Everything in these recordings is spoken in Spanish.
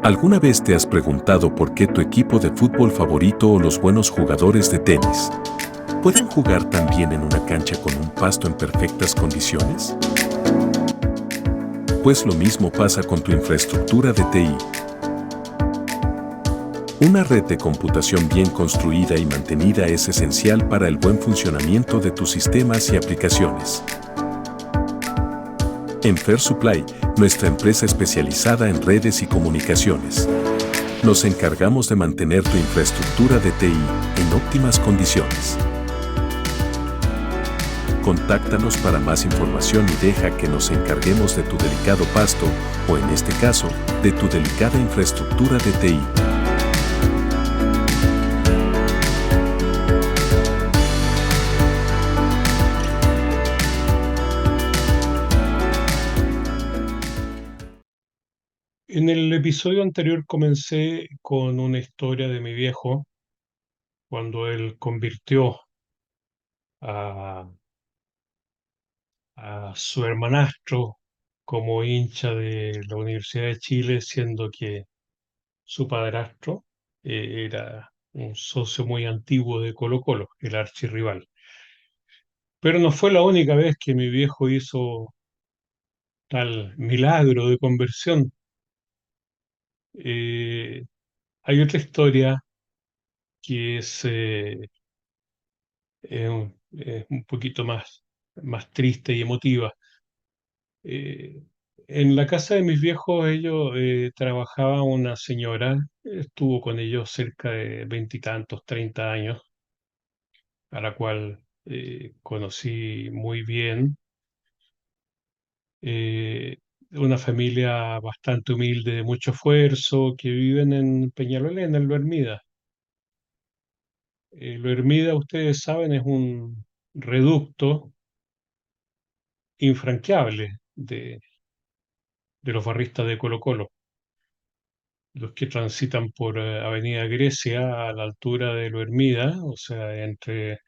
¿Alguna vez te has preguntado por qué tu equipo de fútbol favorito o los buenos jugadores de tenis pueden jugar tan bien en una cancha con un pasto en perfectas condiciones? Pues lo mismo pasa con tu infraestructura de TI. Una red de computación bien construida y mantenida es esencial para el buen funcionamiento de tus sistemas y aplicaciones. En Fair Supply, nuestra empresa especializada en redes y comunicaciones, nos encargamos de mantener tu infraestructura de TI en óptimas condiciones. Contáctanos para más información y deja que nos encarguemos de tu delicado pasto o, en este caso, de tu delicada infraestructura de TI. En el episodio anterior comencé con una historia de mi viejo cuando él convirtió a, a su hermanastro como hincha de la Universidad de Chile, siendo que su padrastro era un socio muy antiguo de Colo-Colo, el archirrival. Pero no fue la única vez que mi viejo hizo tal milagro de conversión. Eh, Hay otra historia que es un poquito más triste y emotiva. Eh, en la casa de mis viejos, ellos trabajaba una señora, estuvo con ellos cerca de veintitantos, 30 años, a la cual conocí muy bien. Eh, una familia bastante humilde, de mucho esfuerzo, que viven en Peñalolén, en Lo Hermida. Lo Hermida, ustedes saben, es un reducto infranqueable de los barristas de Colo-Colo, los que transitan por Avenida Grecia a la altura de Lo Hermida, o sea, entre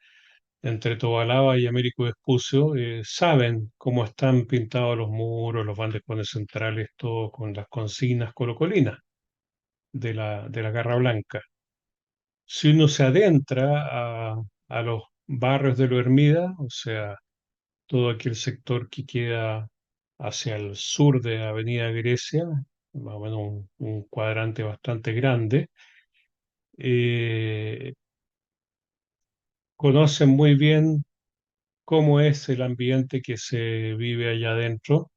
Tobalaba y Américo Vespucio, saben cómo están pintados los muros, los bandejones centrales, todo con las consignas colocolinas de la Garra Blanca. Si uno se adentra a los barrios de Lo Hermida, o sea, todo aquel sector que queda hacia el sur de Avenida Grecia, más o menos un cuadrante bastante grande, eh, conocen muy bien cómo es el ambiente que se vive allá adentro,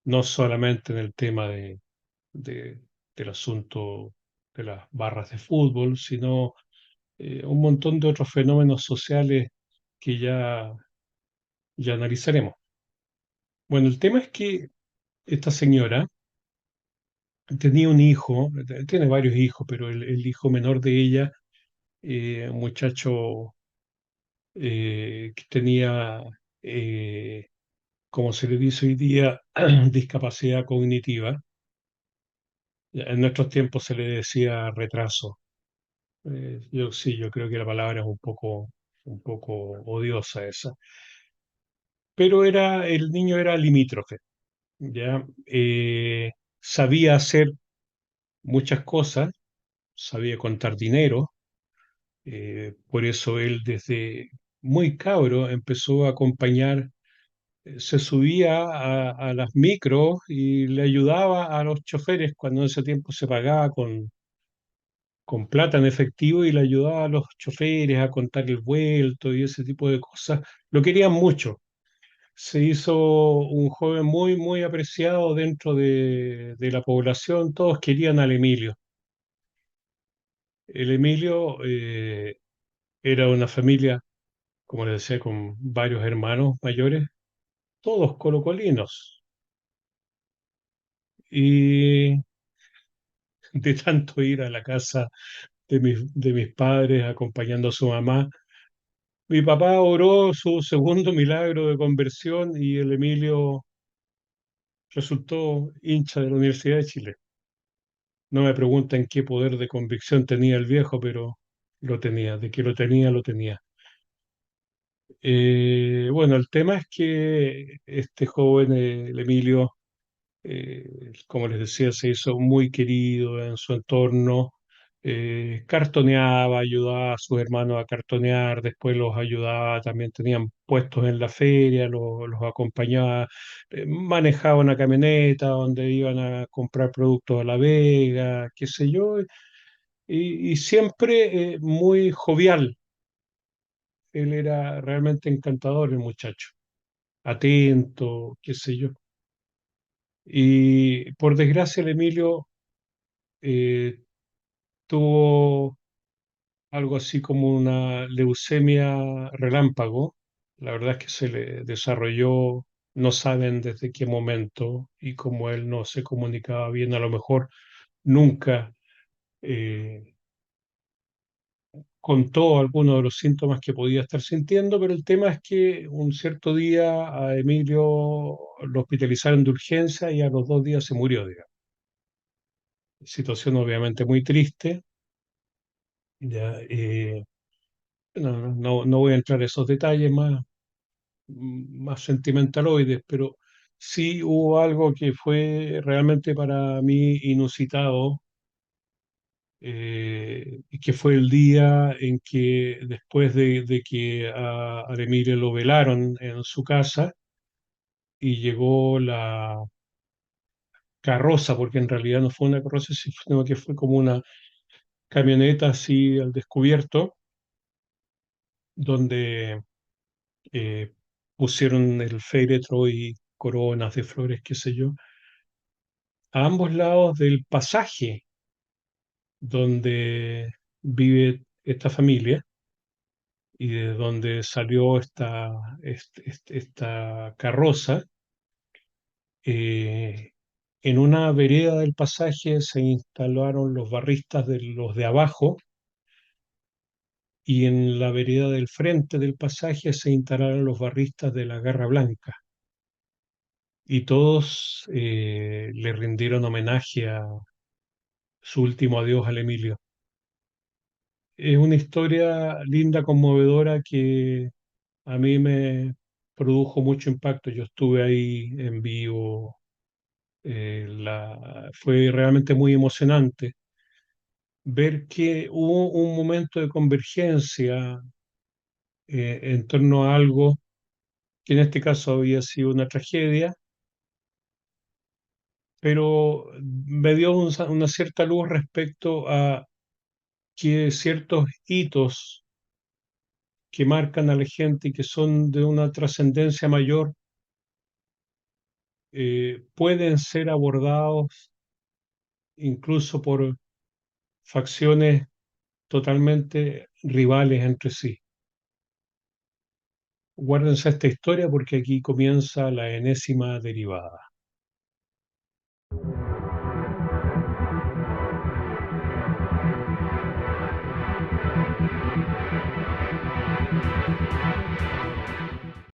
no solamente en el tema de- del asunto de las barras de fútbol, sino un montón de otros fenómenos sociales que ya analizaremos. Bueno, el tema es que esta señora tenía un hijo, tiene varios hijos, pero el hijo menor de ella, un muchacho que tenía, como se le dice hoy día, discapacidad cognitiva. En nuestros tiempos se le decía retraso. Yo creo que la palabra es un poco odiosa esa. Pero el niño era limítrofe, ¿ya? Sabía hacer muchas cosas, sabía contar dinero. Por eso él desde muy cabro empezó a acompañar, se subía a las micros y le ayudaba a los choferes cuando en ese tiempo se pagaba con plata en efectivo, y le ayudaba a los choferes a contar el vuelto y ese tipo de cosas. Lo querían mucho. Se hizo un joven muy, muy apreciado dentro de la población. Todos querían al Emilio. El Emilio era una familia, como les decía, con varios hermanos mayores, todos colocolinos. Y de tanto ir a la casa de mis padres acompañando a su mamá, mi papá oró su segundo milagro de conversión y el Emilio resultó hincha de la Universidad de Chile. No me pregunten qué poder de convicción tenía el viejo, pero lo tenía, de que lo tenía, lo tenía. Bueno, el tema es que este joven, el Emilio, como les decía, se hizo muy querido en su entorno, cartoneaba, ayudaba a sus hermanos a cartonear, después los ayudaba, también tenían puestos en la feria, los acompañaba, manejaba una camioneta donde iban a comprar productos a La Vega, qué sé yo, y siempre muy jovial. Él era realmente encantador, el muchacho, atento, qué sé yo. Y por desgracia, el Emilio eh, tuvo algo así como una leucemia relámpago. La verdad es que se le desarrolló, no saben desde qué momento, y como él no se comunicaba bien, a lo mejor nunca eh, contó algunos de los síntomas que podía estar sintiendo, pero el tema es que un cierto día a Emilio lo hospitalizaron de urgencia y a los 2 días se murió, digamos. Situación obviamente muy triste. Ya, no voy a entrar en esos detalles más sentimentaloides, pero sí hubo algo que fue realmente para mí inusitado, y que fue el día en que después de que a Emilio lo velaron en su casa y llegó la carroza, porque en realidad no fue una carroza, sino que fue como una camioneta así al descubierto, donde eh, pusieron el féretro y coronas de flores, qué sé yo, a ambos lados del pasaje donde vive esta familia y de donde salió esta carroza. eh, en una vereda del pasaje se instalaron los barristas de los de abajo, y en la vereda del frente del pasaje se instalaron los barristas de la Garra Blanca. Y todos le rindieron homenaje a su último adiós al Emilio. Es una historia linda, conmovedora, que a mí me produjo mucho impacto. Yo estuve ahí en vivo, fue realmente muy emocionante ver que hubo un momento de convergencia en torno a algo que en este caso había sido una tragedia, pero me dio una cierta luz respecto a que ciertos hitos que marcan a la gente y que son de una trascendencia mayor pueden ser abordados incluso por facciones totalmente rivales entre sí. Guárdense esta historia porque aquí comienza la enésima derivada.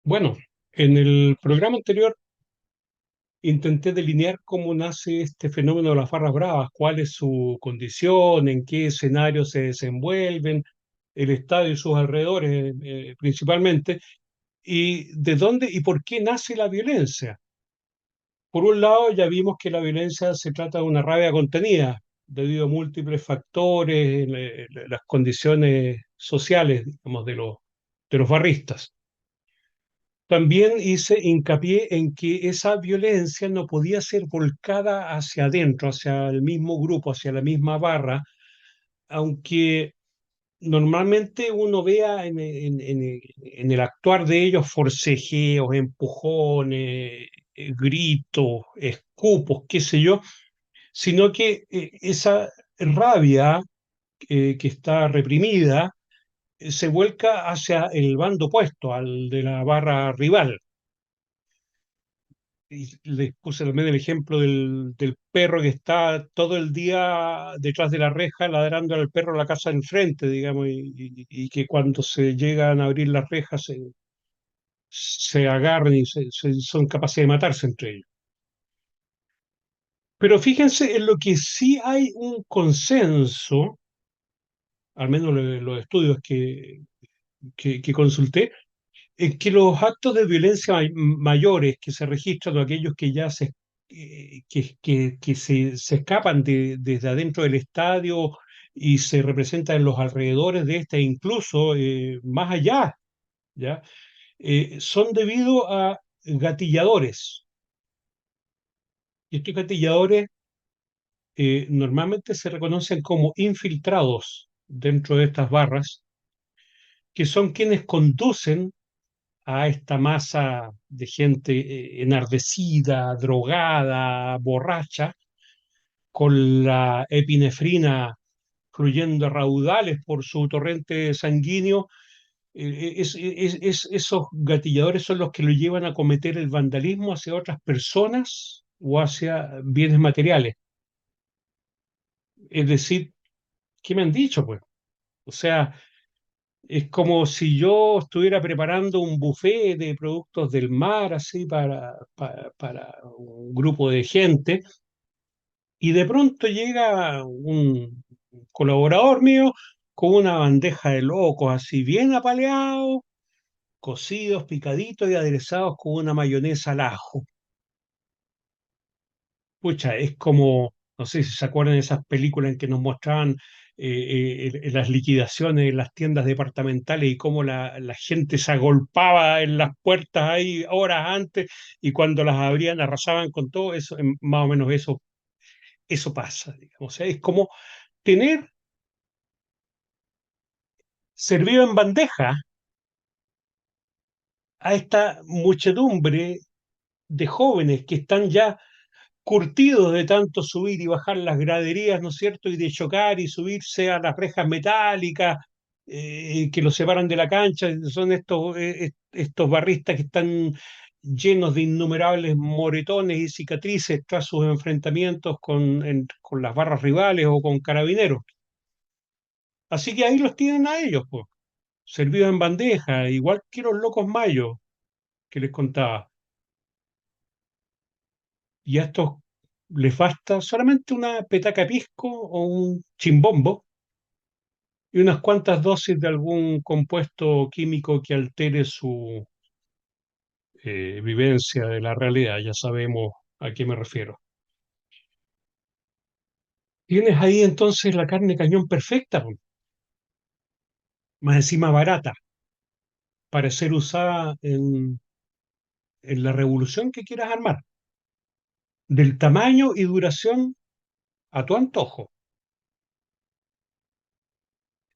Bueno, en el programa anterior intenté delinear cómo nace este fenómeno de las barras bravas, cuál es su condición, en qué escenario se desenvuelven, el estadio y sus alrededores principalmente, y de dónde y por qué nace la violencia. Por un lado, ya vimos que la violencia se trata de una rabia contenida, debido a múltiples factores, las condiciones sociales, digamos, de los barristas. También hice hincapié en que esa violencia no podía ser volcada hacia adentro, hacia el mismo grupo, hacia la misma barra, aunque normalmente uno vea en el actuar de ellos forcejeos, empujones, gritos, escupos, qué sé yo, sino que esa rabia que está reprimida se vuelca hacia el bando opuesto, al de la barra rival. Y les puse también el ejemplo del perro que está todo el día detrás de la reja ladrando al perro a la casa de enfrente, digamos, y que cuando se llegan a abrir las rejas se agarran y son capaces de matarse entre ellos. Pero fíjense en lo que sí hay un consenso, al menos los estudios que consulté, es que los actos de violencia mayores que se registran, o aquellos que ya se que se escapan desde adentro del estadio y se representan en los alrededores de este, e incluso más allá, ¿ya? Son debido a gatilladores. Y estos gatilladores normalmente se reconocen como infiltrados dentro de estas barras, que son quienes conducen a esta masa de gente enardecida, drogada, borracha, con la epinefrina fluyendo a raudales por su torrente sanguíneo. Esos gatilladores son los que lo llevan a cometer el vandalismo hacia otras personas o hacia bienes materiales. Es decir, ¿qué me han dicho, pues? O sea, es como si yo estuviera preparando un buffet de productos del mar, así, para un grupo de gente, y de pronto llega un colaborador mío con una bandeja de locos, así bien apaleados, cocidos, picaditos y aderezados con una mayonesa al ajo. Pucha, es como, no sé si se acuerdan de esas películas en que nos mostraban las liquidaciones en las tiendas departamentales y cómo la gente se agolpaba en las puertas ahí horas antes y cuando las abrían arrasaban con todo eso, más o menos eso pasa, digamos. O sea, es como tener servido en bandeja a esta muchedumbre de jóvenes que están ya curtidos de tanto subir y bajar las graderías, ¿no es cierto? Y de chocar y subirse a las rejas metálicas que los separan de la cancha. Son estos barristas que están llenos de innumerables moretones y cicatrices tras sus enfrentamientos con las barras rivales o con carabineros. Así que ahí los tienen a ellos, pues, servidos en bandeja, igual que los locos mayos que les contaba. Y a estos les basta solamente una petaca pisco o un chimbombo y unas cuantas dosis de algún compuesto químico que altere su vivencia de la realidad. Ya sabemos a qué me refiero. Tienes ahí entonces la carne cañón perfecta, po, más encima barata, para ser usada en la revolución que quieras armar, del tamaño y duración a tu antojo.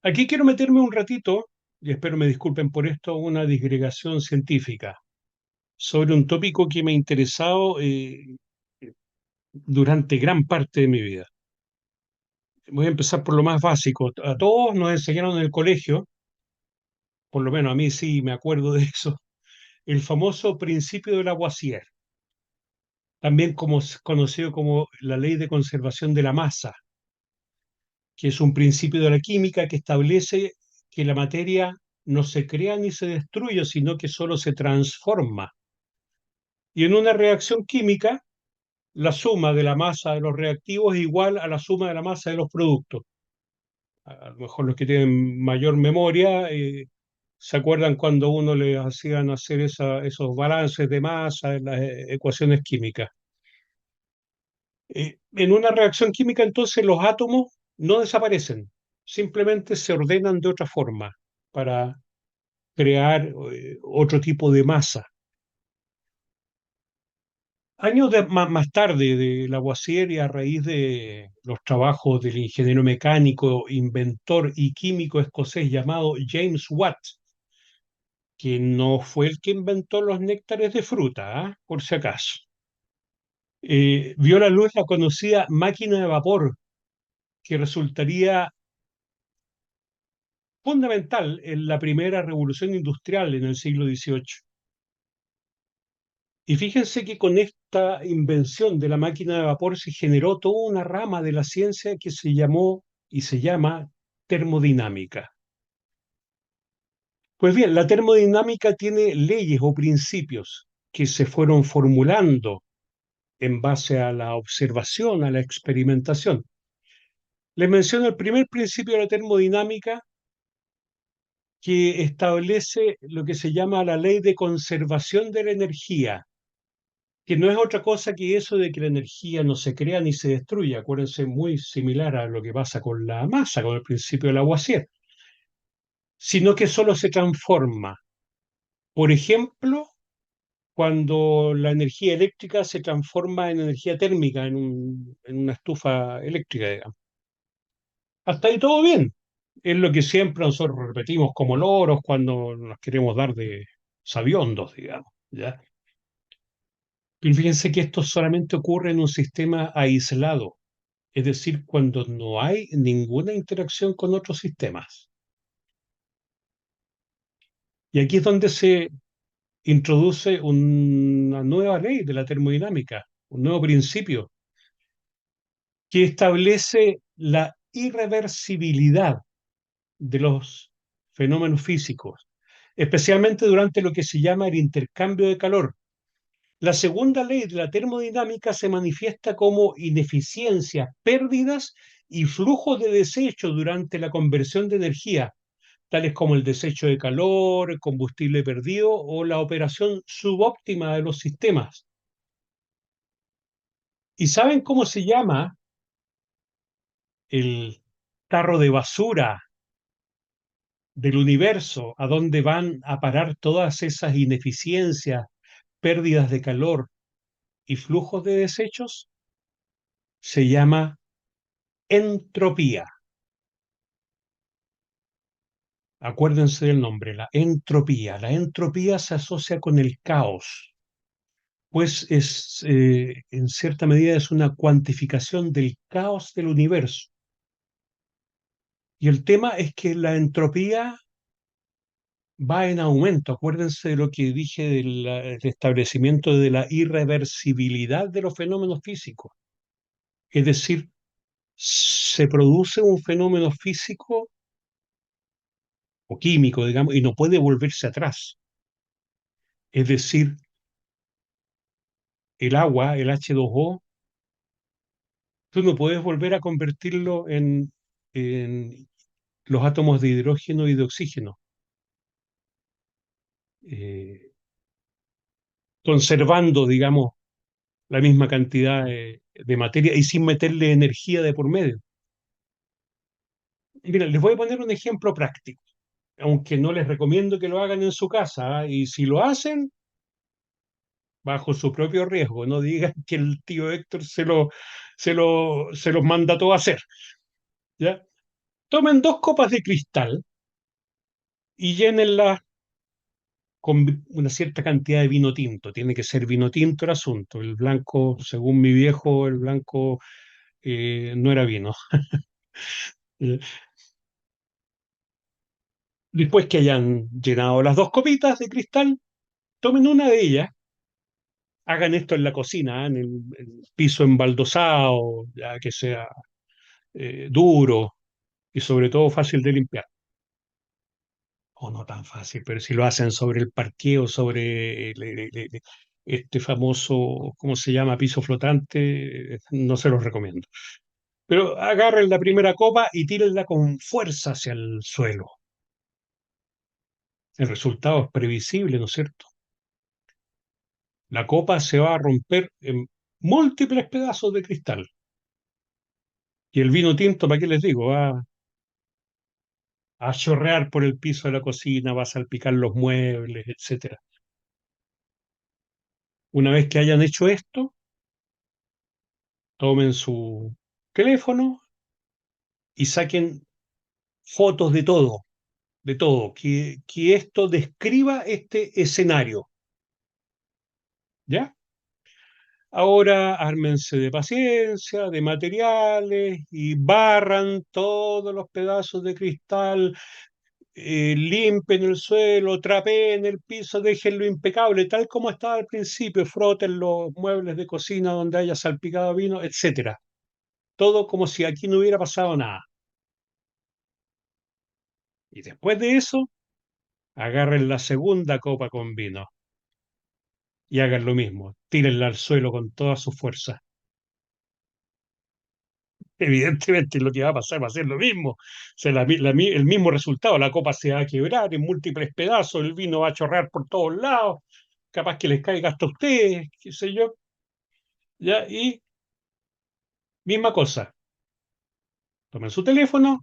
Aquí quiero meterme un ratito, y espero me disculpen por esto, una disgregación científica sobre un tópico que me ha interesado durante gran parte de mi vida. Voy a empezar por lo más básico. A todos nos enseñaron en el colegio, por lo menos a mí sí me acuerdo de eso, el famoso principio de Lavoisier, también conocido como la ley de conservación de la masa, que es un principio de la química que establece que la materia no se crea ni se destruye, sino que solo se transforma. Y en una reacción química, la suma de la masa de los reactivos es igual a la suma de la masa de los productos. A lo mejor los que tienen mayor memoria se acuerdan cuando uno le hacían hacer esos balances de masa en las ecuaciones químicas. En una reacción química, entonces, los átomos no desaparecen, simplemente se ordenan de otra forma para crear otro tipo de masa. Más tarde de Lavoisier y a raíz de los trabajos del ingeniero mecánico, inventor y químico escocés llamado James Watt, que no fue el que inventó los néctares de fruta, ¿ah? Por si acaso, vio la luz la conocida máquina de vapor, que resultaría fundamental en la primera revolución industrial en el siglo XVIII. Y fíjense que con esta invención de la máquina de vapor se generó toda una rama de la ciencia que se llamó y se llama termodinámica. Pues bien, la termodinámica tiene leyes o principios que se fueron formulando en base a la observación, a la experimentación. Les menciono el primer principio de la termodinámica que establece lo que se llama la ley de conservación de la energía, que no es otra cosa que eso de que la energía no se crea ni se destruye. Acuérdense, muy similar a lo que pasa con la masa, con el principio del Lavoisier, sino que solo se transforma. Por ejemplo, cuando la energía eléctrica se transforma en energía térmica en una estufa eléctrica, digamos. Hasta ahí todo bien. Es lo que siempre nosotros repetimos como loros cuando nos queremos dar de sabiondos, digamos, ¿ya? Pero fíjense que esto solamente ocurre en un sistema aislado, es decir, cuando no hay ninguna interacción con otros sistemas. Y aquí es donde se introduce una nueva ley de la termodinámica, un nuevo principio que establece la irreversibilidad de los fenómenos físicos, especialmente durante lo que se llama el intercambio de calor. La segunda ley de la termodinámica se manifiesta como ineficiencias, pérdidas y flujos de desecho durante la conversión de energía, tales como el desecho de calor, el combustible perdido o la operación subóptima de los sistemas. ¿Y saben cómo se llama el tarro de basura del universo a dónde van a parar todas esas ineficiencias, pérdidas de calor y flujos de desechos? Se llama entropía. Acuérdense del nombre, la entropía. La entropía se asocia con el caos, pues en cierta medida es una cuantificación del caos del universo. Y el tema es que la entropía va en aumento. Acuérdense de lo que dije del establecimiento de la irreversibilidad de los fenómenos físicos. Es decir, se produce un fenómeno físico o químico, digamos, y no puede volverse atrás. Es decir, el agua, el H2O, tú no puedes volver a convertirlo en los átomos de hidrógeno y de oxígeno, eh, conservando, digamos, la misma cantidad de materia y sin meterle energía de por medio. Mira, les voy a poner un ejemplo práctico, aunque no les recomiendo que lo hagan en su casa, ¿ah? Y si lo hacen, bajo su propio riesgo, no digan que el tío Héctor se los mandató a hacer, ¿ya? Tomen 2 copas de cristal y llénenlas con una cierta cantidad de vino tinto. Tiene que ser vino tinto el asunto. El blanco, según mi viejo, el blanco no era vino. Eh, Después que hayan llenado las 2 copitas de cristal, tomen una de ellas, hagan esto en la cocina, en el piso embaldosado, ya que sea duro y sobre todo fácil de limpiar. O no tan fácil, pero si lo hacen sobre el parqueo, sobre este famoso, ¿cómo se llama? Piso flotante, no se los recomiendo. Pero agarren la primera copa y tírenla con fuerza hacia el suelo. El resultado es previsible, ¿no es cierto? La copa se va a romper en múltiples pedazos de cristal. Y el vino tinto, ¿para qué les digo? Va a chorrear por el piso de la cocina, va a salpicar los muebles, etcétera. Una vez que hayan hecho esto, tomen su teléfono y saquen fotos de todo, que esto describa este escenario, ¿ya? Ahora ármense de paciencia, de materiales y barran todos los pedazos de cristal, limpien el suelo, trapeen el piso, déjenlo impecable, tal como estaba al principio, froten los muebles de cocina donde haya salpicado vino, etcétera. Todo como si aquí no hubiera pasado nada. Y después de eso, agarren la segunda copa con vino y hagan lo mismo, tírenla al suelo con toda su fuerza. Evidentemente lo que va a pasar va a ser lo mismo. O sea, el mismo resultado, la copa se va a quebrar en múltiples pedazos, el vino va a chorrear por todos lados. capaz que les caiga hasta a ustedes, qué sé yo, ya, y misma cosa, tomen su teléfono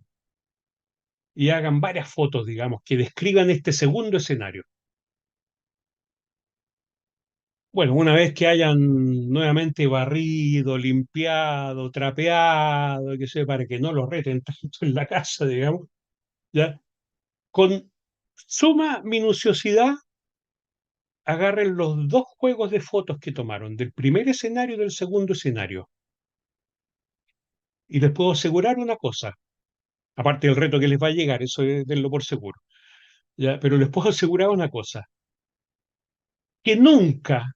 y hagan varias fotos, digamos, que describan este segundo escenario. Bueno, una vez que hayan nuevamente barrido, limpiado, trapeado, que sé, para que no los reten tanto en la casa, digamos, ya, con suma minuciosidad agarren los dos juegos de fotos que tomaron, del primer escenario y del segundo escenario. Y les puedo asegurar una cosa, aparte del reto que les va a llegar, eso denlo por seguro, ¿ya? Pero les puedo asegurar una cosa, que nunca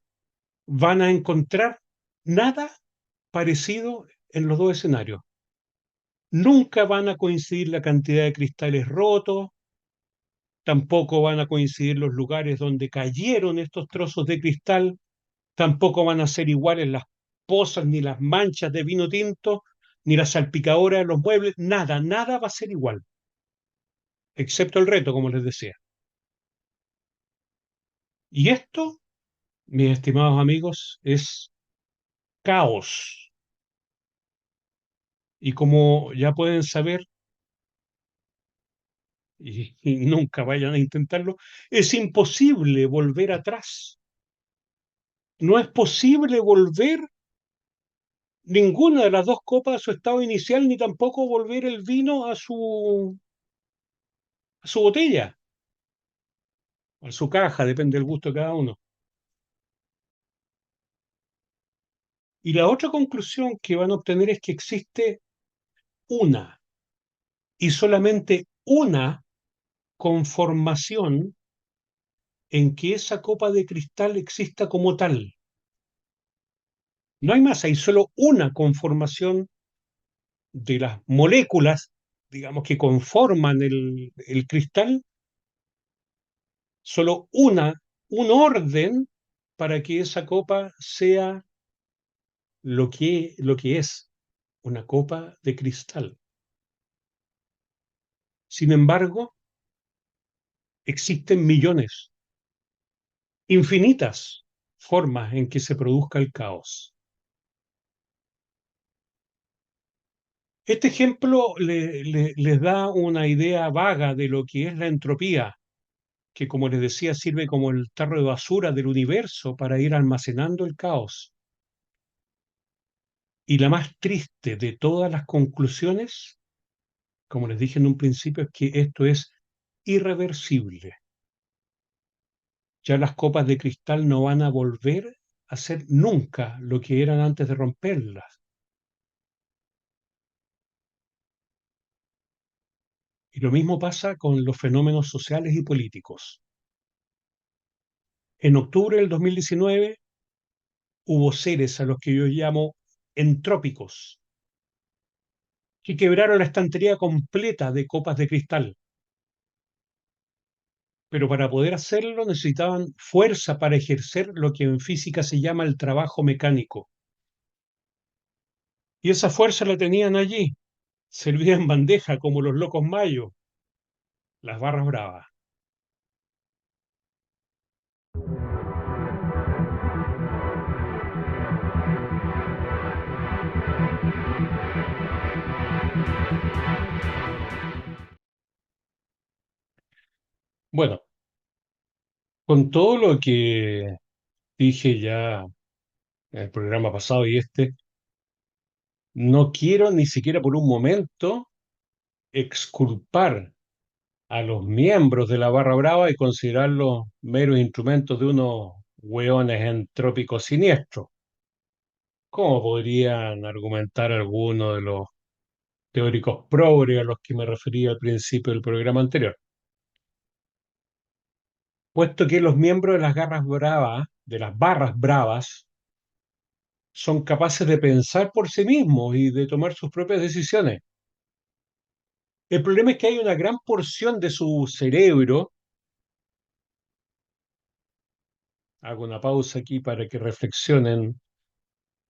van a encontrar nada parecido en los dos escenarios. Nunca van a coincidir la cantidad de cristales rotos, tampoco van a coincidir los lugares donde cayeron estos trozos de cristal, tampoco van a ser iguales las pozas ni las manchas de vino tinto, ni las salpicadoras de los muebles, nada, nada va a ser igual, excepto el reto, como les decía. Y esto, mis estimados amigos, es caos. Y como ya pueden saber, y nunca vayan a intentarlo, es imposible volver atrás. No es posible volver ninguna de las dos copas a su estado inicial, ni tampoco volver el vino a su botella, a su caja, depende del gusto de cada uno. Y la otra conclusión que van a obtener es que existe una y solamente una conformación en que esa copa de cristal exista como tal. No hay más, hay solo una conformación de las moléculas, digamos, que conforman el cristal, solo un orden para que esa copa sea lo que es, una copa de cristal. Sin embargo, existen millones, infinitas formas en que se produzca el caos. Este ejemplo les da una idea vaga de lo que es la entropía, que como les decía sirve como el tarro de basura del universo para ir almacenando el caos. Y la más triste de todas las conclusiones, como les dije en un principio, es que esto es irreversible. Ya las copas de cristal no van a volver a ser nunca lo que eran antes de romperlas. Y lo mismo pasa con los fenómenos sociales y políticos. En octubre del 2019 hubo seres a los que yo llamo entrópicos, que quebraron la estantería completa de copas de cristal. Pero para poder hacerlo necesitaban fuerza para ejercer lo que en física se llama el trabajo mecánico. Y esa fuerza la tenían allí, servida en bandeja como los locos mayos, las barras bravas. Bueno, con todo lo que dije ya en el programa pasado y este, no quiero ni siquiera por un momento exculpar a los miembros de la barra brava y considerarlos meros instrumentos de unos hueones entrópicos siniestros, como podrían argumentar algunos de los teóricos progres a los que me refería al principio del programa anterior. Puesto que los miembros de las garras bravas, de las barras bravas, son capaces de pensar por sí mismos y de tomar sus propias decisiones. El problema es que hay una gran porción de su cerebro, hago una pausa aquí para que reflexionen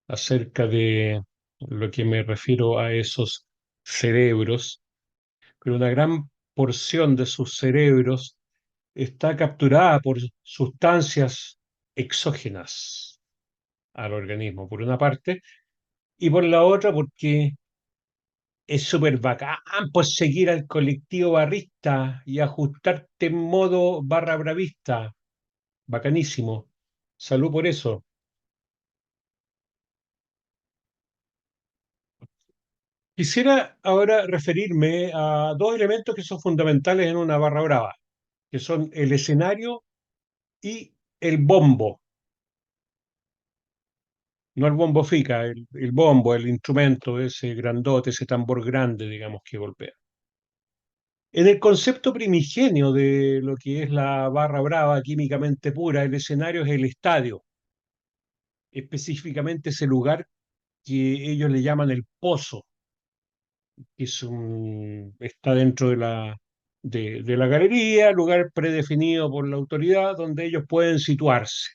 acerca de lo que me refiero a esos cerebros, pero una gran porción de sus cerebros está capturada por sustancias exógenas al organismo, por una parte, y por la otra porque es súper bacán, pues seguir al colectivo barrista y ajustarte en modo barra bravista. Bacanísimo. Salud por eso. Quisiera ahora referirme a dos elementos que son fundamentales en una barra brava, que son el escenario y el bombo. No el bombo fica, el bombo, el instrumento, ese grandote, ese tambor grande, digamos, que golpea. En el concepto primigenio de lo que es la barra brava químicamente pura, el escenario es el estadio, específicamente ese lugar que ellos le llaman el pozo, que está dentro de la galería, lugar predefinido por la autoridad donde ellos pueden situarse.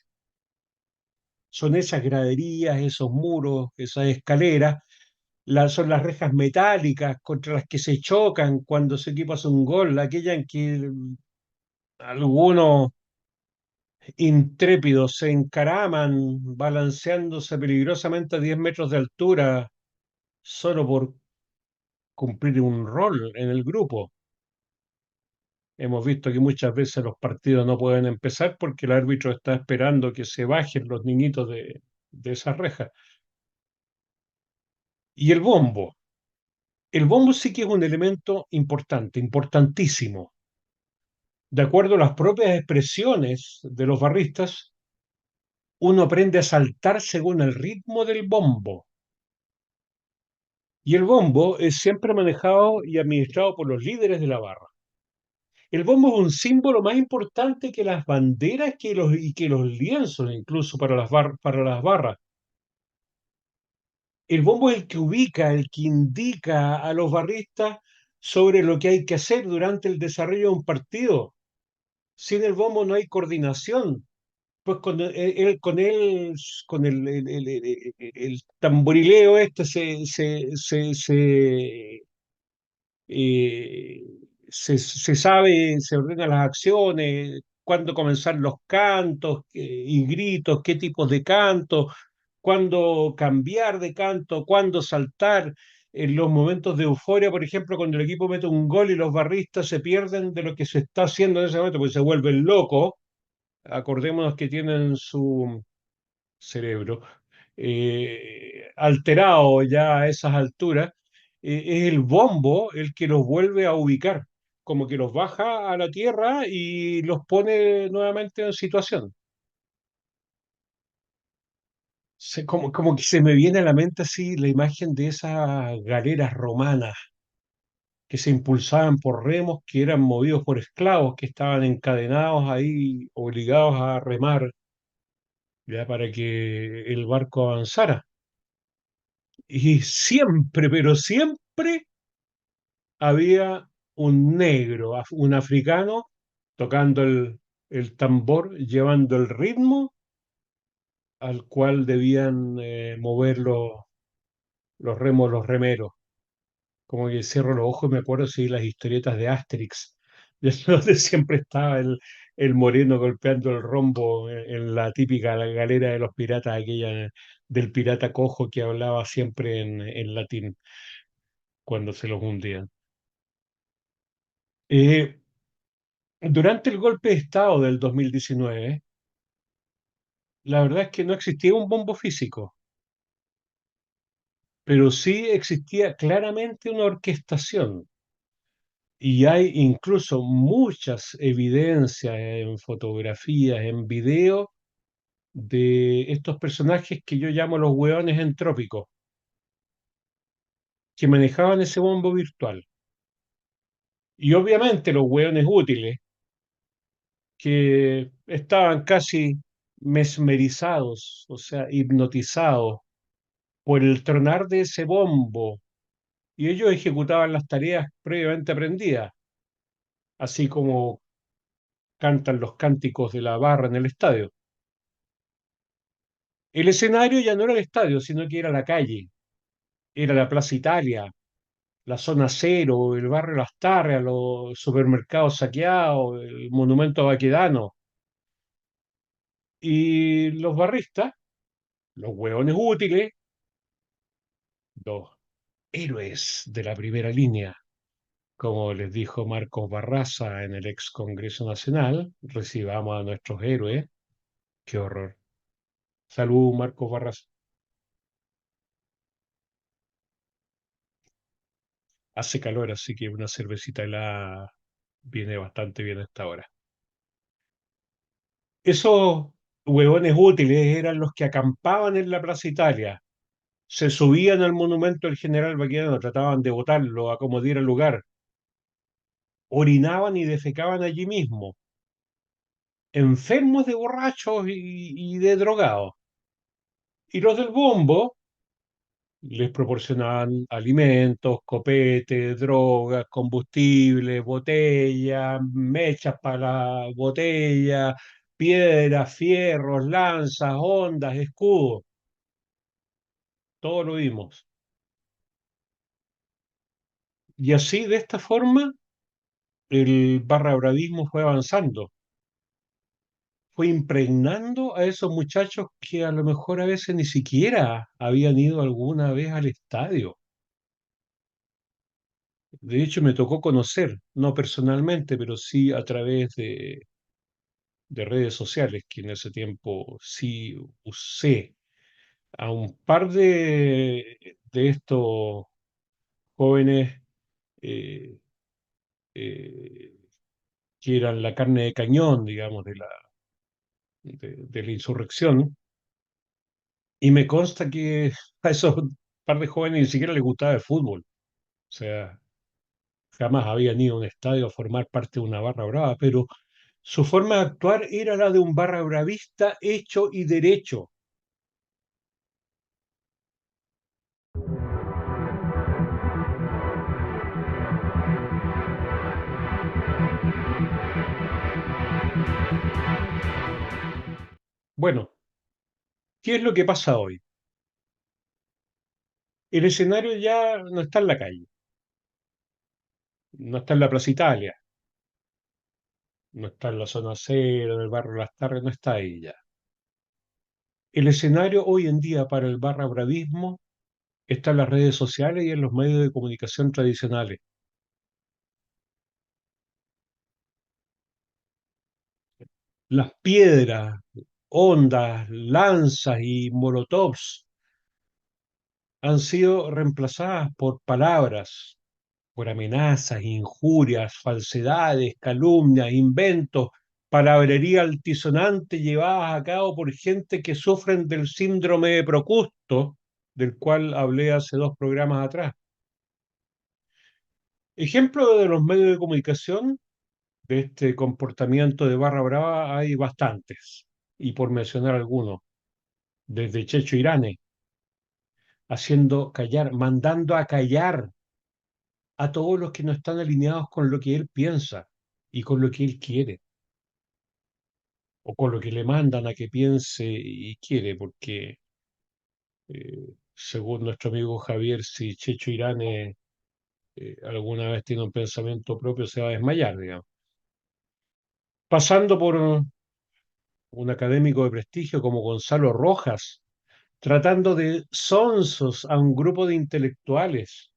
Son esas graderías, esos muros, esas escaleras, son las rejas metálicas contra las que se chocan cuando su equipo hace un gol, aquella en que algunos intrépidos se encaraman balanceándose peligrosamente a 10 metros de altura solo por cumplir un rol en el grupo. Hemos visto que muchas veces los partidos no pueden empezar porque el árbitro está esperando que se bajen los niñitos de esa reja. Y el bombo. El bombo sí que es un elemento importante, importantísimo. De acuerdo a las propias expresiones de los barristas, uno aprende a saltar según el ritmo del bombo. Y el bombo es siempre manejado y administrado por los líderes de la barra. El bombo es un símbolo más importante que las banderas y que los lienzos, incluso para para las barras. El bombo es el que ubica, el que indica a los barristas sobre lo que hay que hacer durante el desarrollo de un partido. Sin el bombo no hay coordinación. Pues con el tamborileo este eh, se sabe, se ordenan las acciones, cuándo comenzar los cantos y gritos, qué tipos de cantos, cuándo cambiar de canto, cuándo saltar. En los momentos de euforia, por ejemplo, cuando el equipo mete un gol y los barristas se pierden de lo que se está haciendo en ese momento, porque se vuelven locos. Acordémonos que tienen su cerebro alterado ya a esas alturas, es el bombo el que los vuelve a ubicar, como que los baja a la tierra y los pone nuevamente en situación. Como que se me viene a la mente así la imagen de esas galeras romanas que se impulsaban por remos que eran movidos por esclavos que estaban encadenados ahí, obligados a remar ya para que el barco avanzara. Y siempre, pero siempre había un negro, un africano, tocando el tambor, llevando el ritmo al cual debían mover los remos, los remeros. Como que cierro los ojos y me acuerdo si las historietas de Asterix, de donde siempre estaba el moreno golpeando el rombo en la típica la galera de los piratas, aquella del pirata cojo que hablaba siempre en latín cuando se los hundían. Eh, Durante el golpe de Estado del 2019, la verdad es que no existía un bombo físico, pero sí existía claramente una orquestación. Y hay incluso muchas evidencias en fotografías, en video, de estos personajes que yo llamo los hueones entrópicos, que manejaban ese bombo virtual. Y obviamente los hueones útiles, que estaban casi mesmerizados, o sea, hipnotizados por el tronar de ese bombo, y ellos ejecutaban las tareas previamente aprendidas, así como cantan los cánticos de la barra en el estadio. El escenario ya no era el estadio, sino que era la calle, era la Plaza Italia, la zona cero, el barrio Las Tarrias, los supermercados saqueados, el monumento a Baquedano. Y los barristas, los hueones útiles, los héroes de la primera línea, como les dijo Marcos Barraza en el ex Congreso Nacional, recibamos a nuestros héroes. Qué horror. Salud, Marcos Barraza. Hace calor, así que una cervecita helada viene bastante bien a esta hora. Esos hueones útiles eran los que acampaban en la Plaza Italia, se subían al monumento del general Baquedano, trataban de botarlo a como diera lugar, orinaban y defecaban allí mismo, enfermos de borrachos y de drogados. Y los del bombo les proporcionaban alimentos, copete, drogas, combustible, botellas, mechas para la botella, piedras, fierros, lanzas, ondas, escudos. Todo lo vimos. Y así, de esta forma, el barra bravismo fue avanzando, fue impregnando a esos muchachos que a lo mejor a veces ni siquiera habían ido alguna vez al estadio. De hecho, me tocó conocer, no personalmente, pero sí a través de redes sociales, que en ese tiempo sí usé a un par de estos jóvenes eh, eh, que eran la carne de cañón, digamos, de la insurrección, y me consta que a esos par de jóvenes ni siquiera les gustaba el fútbol, o sea, jamás habían ido a un estadio a formar parte de una barra brava, pero su forma de actuar era la de un barra bravista hecho y derecho. Bueno, ¿qué es lo que pasa hoy? El escenario ya no está en la calle, no está en la Plaza Italia, no está en la zona cero, del barrio Las Tardes, no está ahí ya. El escenario hoy en día para el barra bravismo está en las redes sociales y en los medios de comunicación tradicionales. Las piedras, ondas, lanzas y molotovs han sido reemplazadas por palabras, por amenazas, injurias, falsedades, calumnias, inventos, palabrería altisonante llevadas a cabo por gente que sufren del síndrome de Procusto, del cual hablé hace dos programas atrás. Ejemplo de los medios de comunicación de este comportamiento de barra brava hay bastantes, y por mencionar algunos, desde Checho Irane, haciendo callar, mandando a callar a todos los que no están alineados con lo que él piensa y con lo que él quiere, o con lo que le mandan a que piense y quiere, porque según nuestro amigo Javier, si Checho Irane alguna vez tiene un pensamiento propio, se va a desmayar, digamos. Pasando por un académico de prestigio como Gonzalo Rojas, tratando de sonsos a un grupo de intelectuales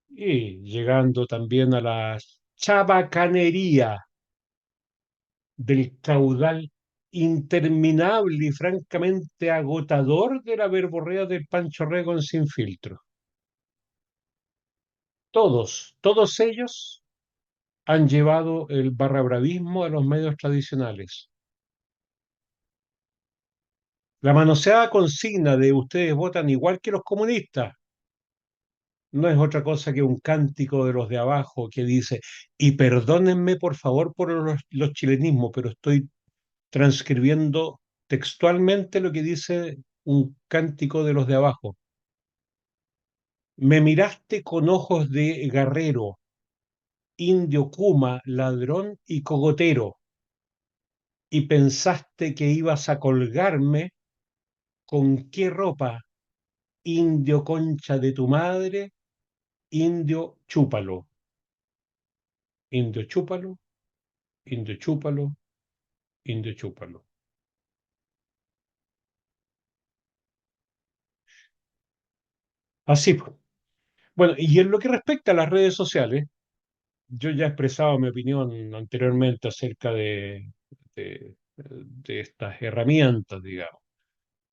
y llegando también a la chabacanería del caudal interminable y francamente agotador de la verborrea del Pancho Rego en Sin Filtro. Todos ellos han llevado el barrabravismo a los medios tradicionales. La manoseada consigna de ustedes votan igual que los comunistas no es otra cosa que un cántico de los de abajo que dice, y perdónenme por favor por los chilenismos, pero estoy transcribiendo textualmente lo que dice un cántico de los de abajo. Me miraste con ojos de guerrero, indio Kuma, ladrón y cogotero, y pensaste que ibas a colgarme con qué ropa, indio concha de tu madre, indio chúpalo, indio chúpalo, indio chúpalo, indio chúpalo. Así pues. Bueno, y en lo que respecta a las redes sociales, yo ya he expresado mi opinión anteriormente acerca de estas herramientas, digamos.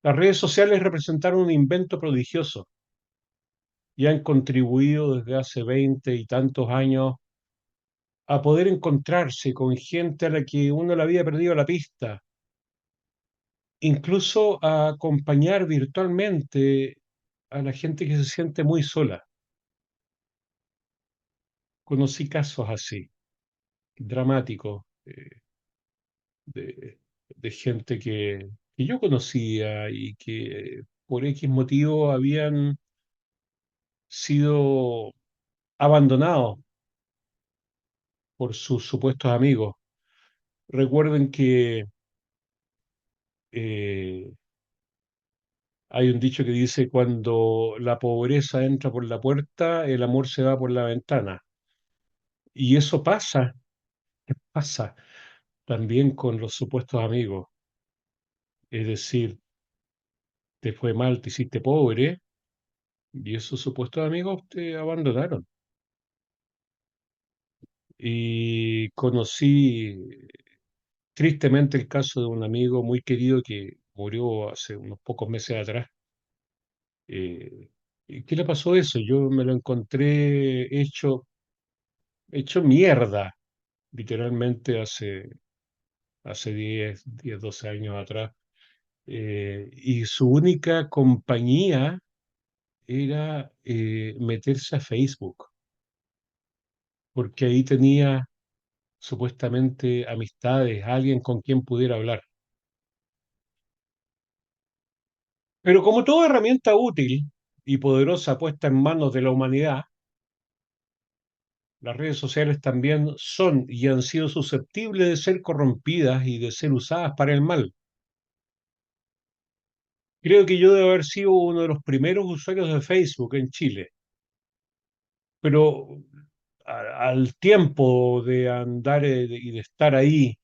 Las redes sociales representaron un invento prodigioso y han contribuido desde hace 20 y tantos años a poder encontrarse con gente a la que uno le había perdido la pista, incluso a acompañar virtualmente a la gente que se siente muy sola. Conocí casos así, dramáticos, de gente que yo conocía y que por X motivo habían sido abandonados por sus supuestos amigos. Recuerden que eh, hay un dicho que dice, cuando la pobreza entra por la puerta, el amor se va por la ventana. Y eso pasa también con los supuestos amigos. Es decir, te fue mal, te hiciste pobre y esos supuestos amigos te abandonaron. Y conocí tristemente el caso de un amigo muy querido que murió hace unos pocos meses atrás. Eh, ¿Y qué le pasó eso? Yo me lo encontré hecho mierda, literalmente hace 12 años atrás. Y su única compañía era meterse a Facebook, porque ahí tenía supuestamente amistades, alguien con quien pudiera hablar. Pero como toda herramienta útil y poderosa puesta en manos de la humanidad, las redes sociales también son y han sido susceptibles de ser corrompidas y de ser usadas para el mal. Creo que yo debo haber sido uno de los primeros usuarios de Facebook en Chile, pero al tiempo de andar y de estar ahí,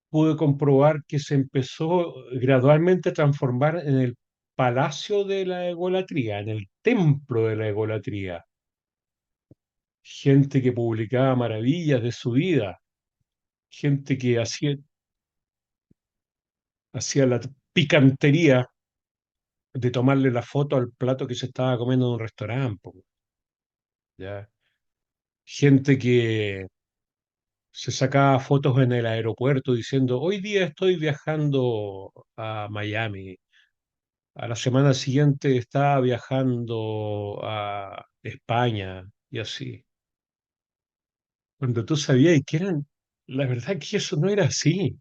pude comprobar que se empezó gradualmente a transformar en el palacio de la egolatría, en el templo de la egolatría. Gente que publicaba maravillas de su vida, gente que hacía la picantería de tomarle la foto al plato que se estaba comiendo en un restaurante, po, ¿ya? Gente que se sacaba fotos en el aeropuerto diciendo, hoy día estoy viajando a Miami, a la semana siguiente estaba viajando a España y así. Cuando tú sabías que eran, la verdad que eso no era así,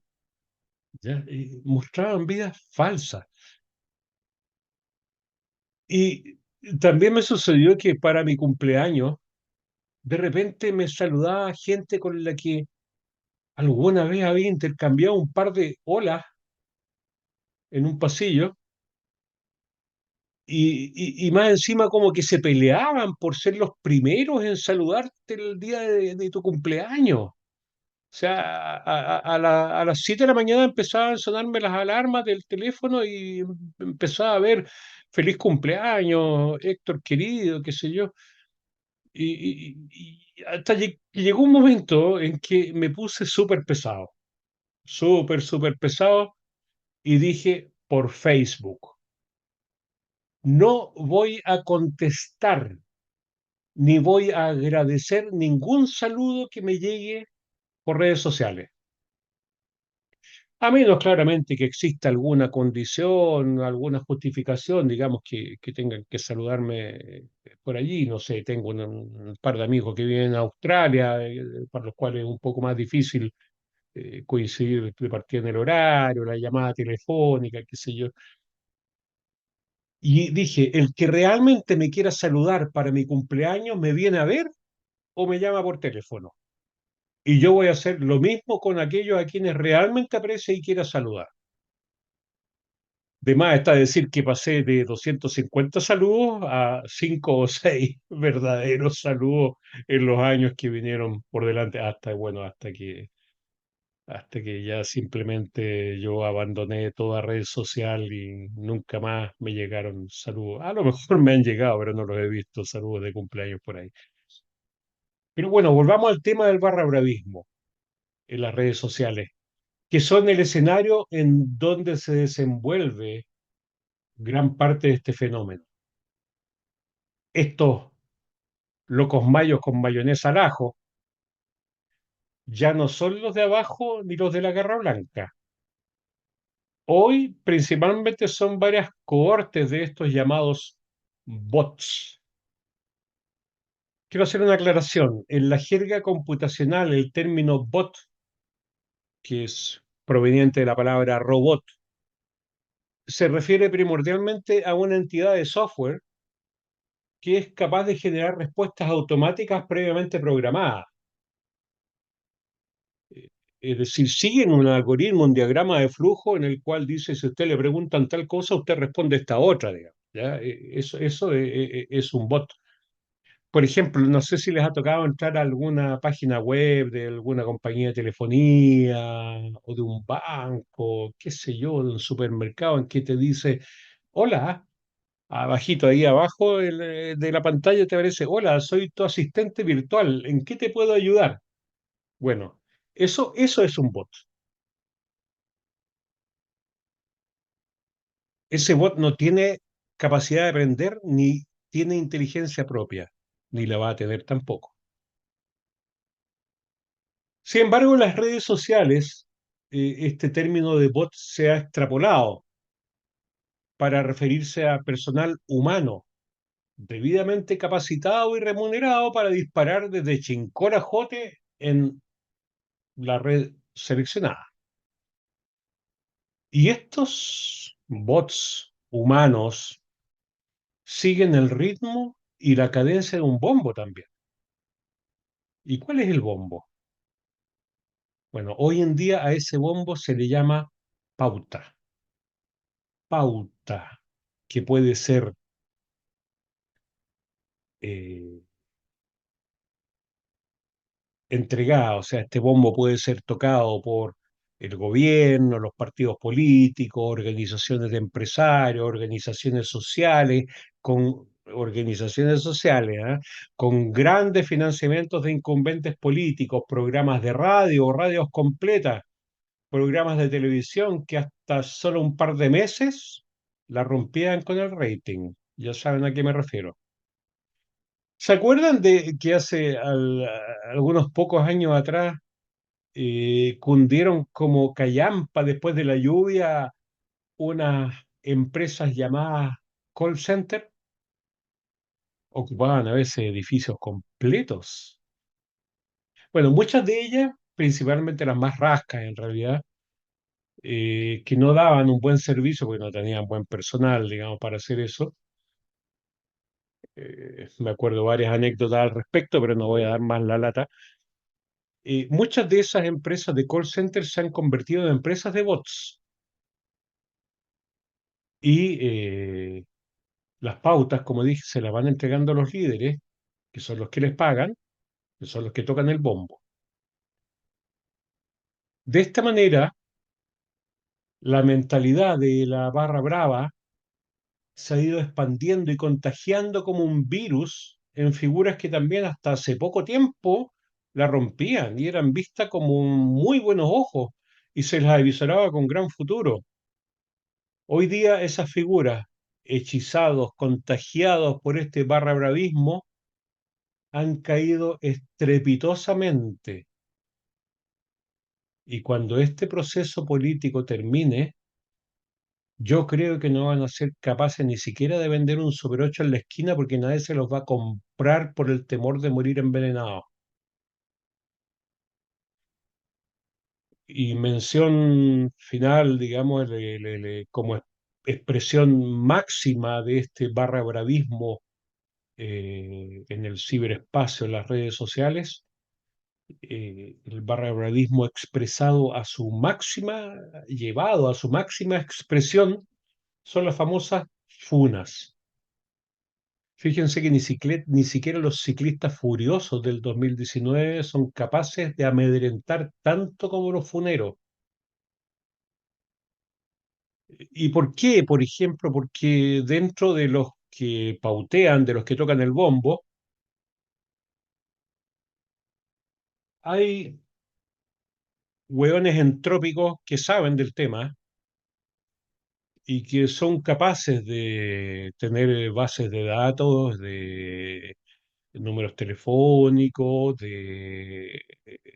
¿ya? Y mostraban vidas falsas. Y también me sucedió que para mi cumpleaños, de repente me saludaba gente con la que alguna vez había intercambiado un par de holas en un pasillo y más encima como que se peleaban por ser los primeros en saludarte el día de tu cumpleaños. O sea, a las 7 de la mañana empezaban a sonarme las alarmas del teléfono y empezaba a ver feliz cumpleaños, Héctor querido, qué sé yo. Y hasta llegó un momento en que me puse súper pesado, súper pesado, y dije por Facebook, no voy a contestar ni voy a agradecer ningún saludo que me llegue por redes sociales. A menos claramente que exista alguna condición, alguna justificación, digamos, que tengan que saludarme por allí. No sé, tengo un par de amigos que viven en Australia, para los cuales es un poco más difícil coincidir de partida en el horario, la llamada telefónica, qué sé yo. Y dije, el que realmente me quiera saludar para mi cumpleaños, ¿me viene a ver o me llama por teléfono? Y yo voy a hacer lo mismo con aquellos a quienes realmente aprecie y quiera saludar. De más está decir que pasé de 250 saludos a 5 o 6 verdaderos saludos en los años que vinieron por delante, hasta, bueno, hasta que ya simplemente yo abandoné toda red social y nunca más me llegaron saludos. A lo mejor me han llegado, pero no los he visto, saludos de cumpleaños por ahí. Pero bueno, volvamos al tema del barra bravismo en las redes sociales, que son el escenario en donde se desenvuelve gran parte de este fenómeno. Estos locos mayos con mayonesa al ajo ya no son los de abajo ni los de la Guerra Blanca. Hoy principalmente son varias cohortes de estos llamados bots. Quiero hacer una aclaración. En la jerga computacional, el término bot, que es proveniente de la palabra robot, se refiere primordialmente a una entidad de software que es capaz de generar respuestas automáticas previamente programadas. Es decir, siguen un algoritmo, un diagrama de flujo en el cual dice, si a usted le preguntan tal cosa, usted responde esta otra, digamos. ¿Ya? Eso es un bot. Por ejemplo, no sé si les ha tocado entrar a alguna página web de alguna compañía de telefonía o de un banco, qué sé yo, de un supermercado en que te dice, hola, abajito ahí abajo de la pantalla te aparece, hola, soy tu asistente virtual, ¿en qué te puedo ayudar? Bueno, eso es un bot. Ese bot no tiene capacidad de aprender ni tiene inteligencia propia, ni la va a tener tampoco. Sin embargo, en las redes sociales, este término de bot se ha extrapolado para referirse a personal humano, debidamente capacitado y remunerado para disparar desde Chincón a Jote en la red seleccionada. Y estos bots humanos siguen el ritmo y la cadencia de un bombo también. ¿Y cuál es el bombo? Bueno, hoy en día a ese bombo se le llama pauta. Pauta, que puede ser eh, entregada, o sea, este bombo puede ser tocado por el gobierno, los partidos políticos, organizaciones de empresarios, organizaciones sociales, ¿ah? Con grandes financiamientos de incumbentes políticos, programas de radio o radios completas, programas de televisión que hasta solo un par de meses la rompían con el rating. Ya saben a qué me refiero. ¿Se acuerdan de que hace algunos pocos años atrás cundieron como callampa después de la lluvia unas empresas llamadas call center? Ocupaban a veces edificios completos. Bueno, muchas de ellas, principalmente las más rascas en realidad, que no daban un buen servicio porque no tenían buen personal, digamos, para hacer eso. Me acuerdo varias anécdotas al respecto, pero no voy a dar más la lata. Muchas de esas empresas de call center se han convertido en empresas de bots y las pautas, como dije, se las van entregando a los líderes, que son los que les pagan, que son los que tocan el bombo. De esta manera, la mentalidad de la barra brava se ha ido expandiendo y contagiando como un virus en figuras que también hasta hace poco tiempo la rompían y eran vistas como muy buenos ojos y se las avisoraba con gran futuro. Hoy día esas figuras, hechizados, contagiados por este barra bravismo, han caído estrepitosamente. Y cuando este proceso político termine, yo creo que no van a ser capaces ni siquiera de vender un Super 8 en la esquina porque nadie se los va a comprar por el temor de morir envenenado. Y mención final, digamos, como expresión máxima de este barra bravismo en el ciberespacio, en las redes sociales, el barra bravismo expresado a su máxima, llevado a su máxima expresión, son las famosas funas. Fíjense que ni siquiera los ciclistas furiosos del 2019 son capaces de amedrentar tanto como los funeros. ¿Y por qué? Por ejemplo, porque dentro de los que pautean, de los que tocan el bombo, hay hueones entrópicos que saben del tema y que son capaces de tener bases de datos, de números telefónicos, de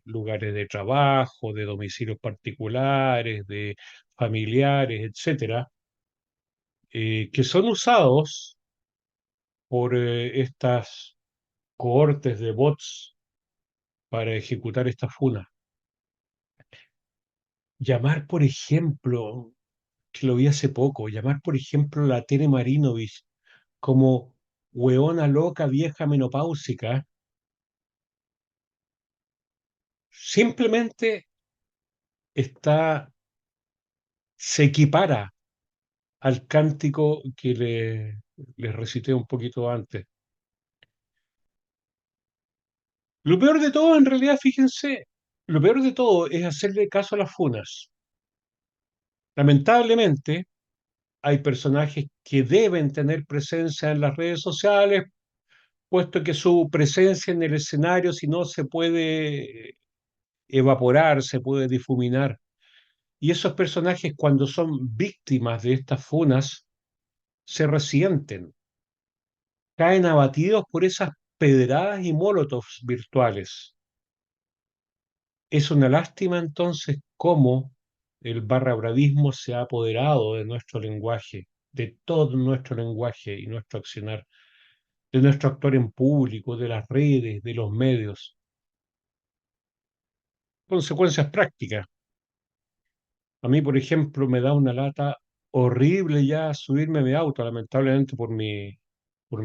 lugares de trabajo, de domicilios particulares, de familiares, etcétera, que son usados por estas cohortes de bots para ejecutar esta funa. Llamar, por ejemplo, que lo vi hace poco, llamar, por ejemplo, a la Tere Marinovich como hueona loca vieja menopáusica, simplemente está, se equipara al cántico que les recité un poquito antes. Lo peor de todo, en realidad, fíjense, lo peor de todo es hacerle caso a las funas. Lamentablemente, hay personajes que deben tener presencia en las redes sociales, puesto que su presencia en el escenario, si no, se puede evaporar, se puede difuminar. Y esos personajes, cuando son víctimas de estas funas, se resienten, caen abatidos por esas pedradas y mólotovs virtuales. Es una lástima entonces cómo el barrabravismo se ha apoderado de nuestro lenguaje, de todo nuestro lenguaje y nuestro accionar, de nuestro actuar en público, de las redes, de los medios. Consecuencias prácticas. A mí, por ejemplo, me da una lata horrible ya subirme a mi auto, lamentablemente por mi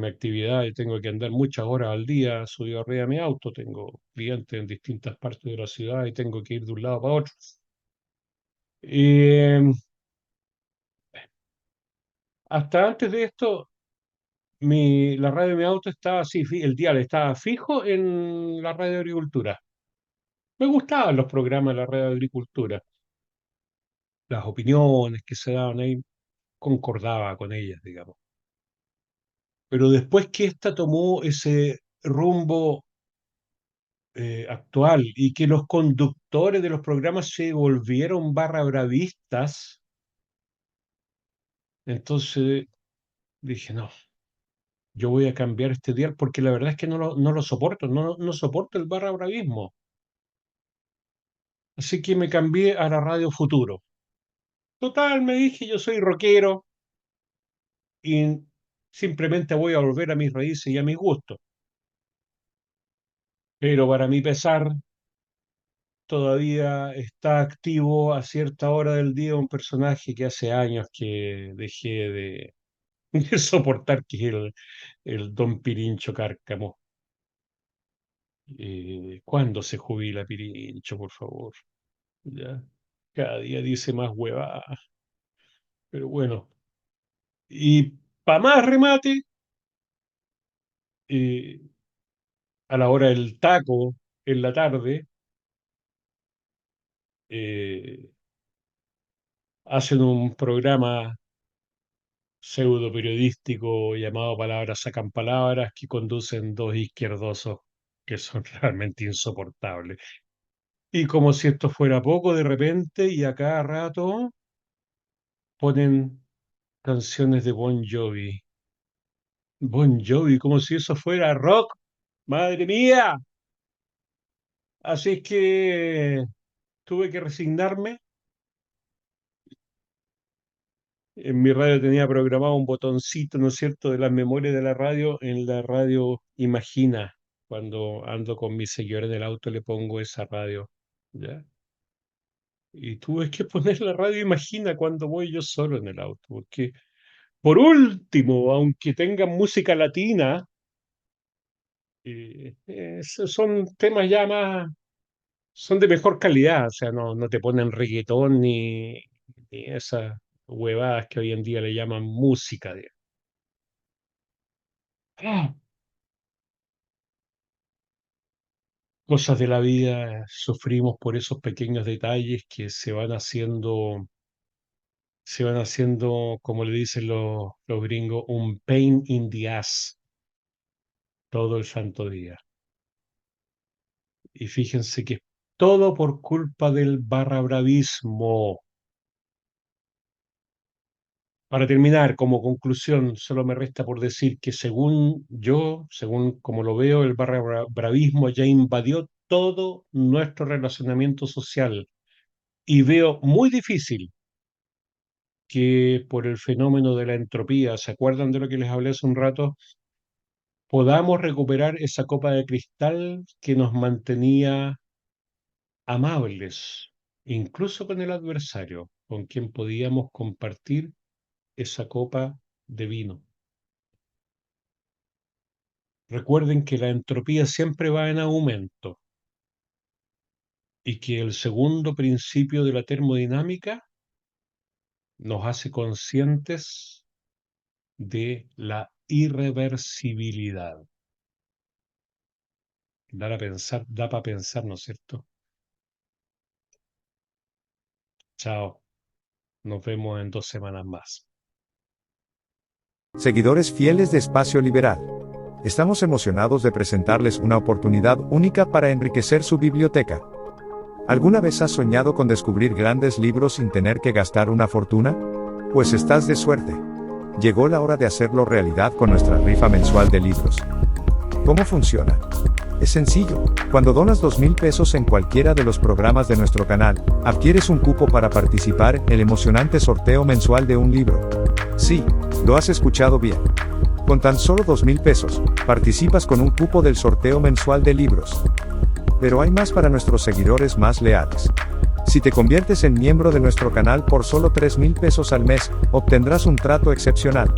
actividad y tengo que andar muchas horas al día subido arriba de mi auto. Tengo clientes en distintas partes de la ciudad y tengo que ir de un lado para otro. Y hasta antes de esto, la radio de mi auto estaba así, el dial estaba fijo en la radio de agricultura. Me gustaban los programas de la radio de agricultura, las opiniones que se daban ahí, concordaba con ellas, digamos. Pero después que ésta tomó ese rumbo actual y que los conductores de los programas se volvieron barra bravistas, entonces dije, no, yo voy a cambiar este dial porque la verdad es que no lo soporto, no soporto el barra bravismo. Así que me cambié a la radio Futuro. Total, me dije, yo soy rockero y simplemente voy a volver a mis raíces y a mis gustos. Pero para mi pesar, todavía está activo a cierta hora del día un personaje que hace años que dejé de soportar, que es el Don Pirincho Cárcamo. ¿Cuándo se jubila Pirincho, por favor? Ya, cada día dice más huevadas, pero bueno. Y para más remate, eh, a la hora del taco, en la tarde, eh, hacen un programa pseudo periodístico llamado Palabras Sacan Palabras, que conducen dos izquierdosos que son realmente insoportables. Y como si esto fuera poco, de repente y a cada rato ponen canciones de Bon Jovi. Bon Jovi, como si eso fuera rock. Madre mía. Así es que tuve que resignarme. En mi radio tenía programado un botoncito, ¿no es cierto?, de las memorias de la radio. En la radio Imagina, cuando ando con mi señor en el auto, le pongo esa radio, ¿ya? Y tuve que poner la radio Imagina cuando voy yo solo en el auto, porque por último, aunque tengan música latina, son temas ya más, son de mejor calidad, o sea, no te ponen reggaetón ni esas huevadas que hoy en día le llaman música. Ah, cosas de la vida, sufrimos por esos pequeños detalles que se van haciendo, como le dicen los gringos, un pain in the ass todo el santo día. Y fíjense que es todo por culpa del barra bravismo. Para terminar, como conclusión, solo me resta por decir que según yo, según como lo veo, el barra bravismo ya invadió todo nuestro relacionamiento social y veo muy difícil que por el fenómeno de la entropía, ¿se acuerdan de lo que les hablé hace un rato? Podamos recuperar esa copa de cristal que nos mantenía amables, incluso con el adversario, con quien podíamos compartir esa copa de vino. Recuerden que la entropía siempre va en aumento y que el segundo principio de la termodinámica nos hace conscientes de la irreversibilidad. Da para pensar, ¿no es cierto? Chao, nos vemos en 2 semanas más. Seguidores fieles de Espacio Liberal. Estamos emocionados de presentarles una oportunidad única para enriquecer su biblioteca. ¿Alguna vez has soñado con descubrir grandes libros sin tener que gastar una fortuna? Pues estás de suerte. Llegó la hora de hacerlo realidad con nuestra rifa mensual de libros. ¿Cómo funciona? Es sencillo. Cuando donas 2,000 pesos en cualquiera de los programas de nuestro canal, adquieres un cupo para participar en el emocionante sorteo mensual de un libro. Sí, lo has escuchado bien. Con tan solo 2,000 pesos, participas con un cupo del sorteo mensual de libros. Pero hay más para nuestros seguidores más leales. Si te conviertes en miembro de nuestro canal por solo 3,000 pesos al mes, obtendrás un trato excepcional.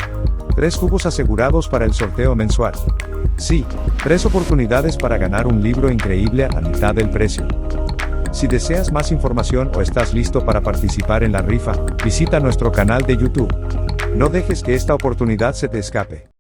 3 cupos asegurados para el sorteo mensual. Sí, 3 oportunidades para ganar un libro increíble a la mitad del precio. Si deseas más información o estás listo para participar en la rifa, visita nuestro canal de YouTube. No dejes que esta oportunidad se te escape.